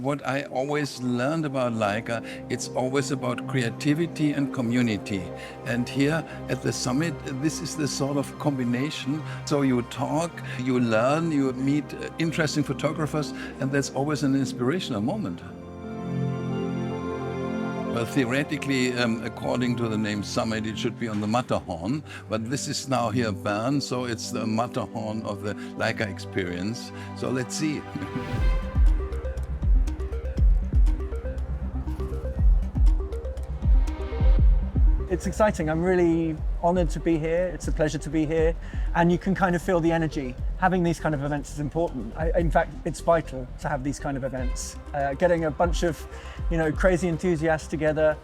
What I always learned about Leica, it's always about creativity and community. And here at the summit, this is the sort of combination. So you talk, you learn, you meet interesting photographers, and that's always an inspirational moment. Well, theoretically, according to the name Summit, it should be on the Matterhorn, but this is now here Bern, so it's the Matterhorn of the Leica experience. So let's see. It's exciting. I'm really honored to be here. It's a pleasure to be here. And you can kind of feel the energy. Having these kind of events is important. In fact, it's vital to have these kind of events. Getting a bunch of, crazy enthusiasts together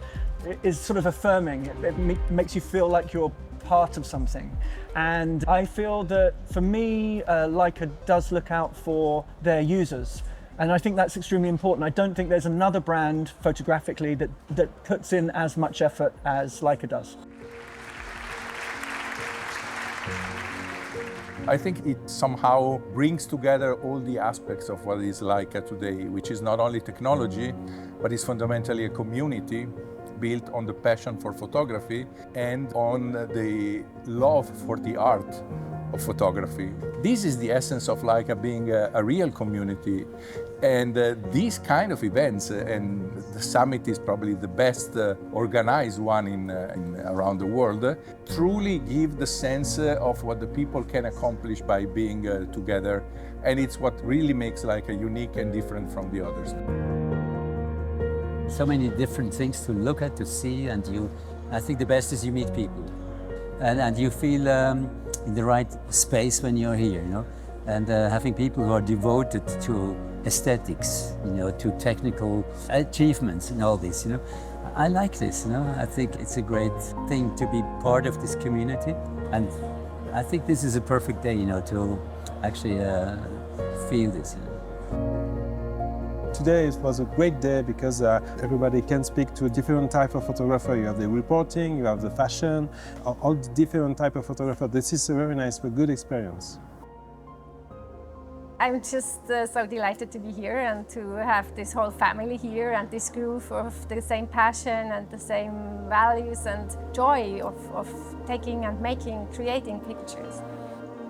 is sort of affirming. It makes you feel like you're part of something. And I feel that for me, Leica does look out for their users. And I think that's extremely important. I don't think there's another brand photographically that puts in as much effort as Leica does. I think it somehow brings together all the aspects of what is Leica today, which is not only technology, but is fundamentally a community built on the passion for photography and on the love for the art of photography. This is the essence of Leica being a real community. And these kind of events, and the summit is probably the best organized one around the world, truly give the sense of what the people can accomplish by being together. And it's what really makes Leica unique and different from the others. So many different things to look at, to see, and I think the best is you meet people. And you feel in the right space when you're here, and having people who are devoted to aesthetics, to technical achievements and all this, I like this, I think it's a great thing to be part of this community, and I think this is a perfect day, to actually feel this. Today it was a great day because everybody can speak to a different type of photographer. You have the reporting, you have the fashion, all the different type of photographer. This is a very nice, but good experience. I'm just so delighted to be here and to have this whole family here and this group of the same passion and the same values and joy of taking and making, creating pictures.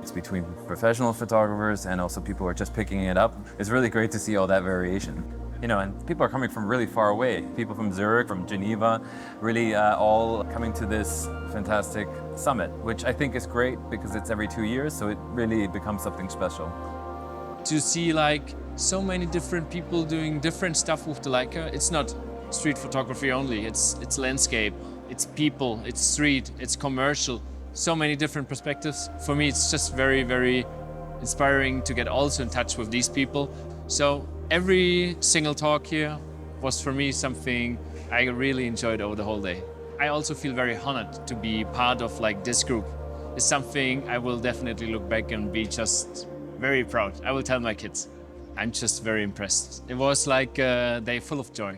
It's between professional photographers and also people who are just picking it up. It's really great to see all that variation. And people are coming from really far away. People from Zurich, from Geneva, really all coming to this fantastic summit, which I think is great because it's every 2 years, so it really becomes something special. To see so many different people doing different stuff with the Leica. It's not street photography only, it's landscape, it's people, it's street, it's commercial. So many different perspectives. For me, it's just very, very inspiring to get also in touch with these people. So every single talk here was for me something I really enjoyed over the whole day. I also feel very honored to be part of this group. It's something I will definitely look back and be just very proud. I will tell my kids. I'm just very impressed. It was like a day full of joy.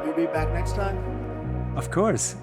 You'll be back next time? Of course.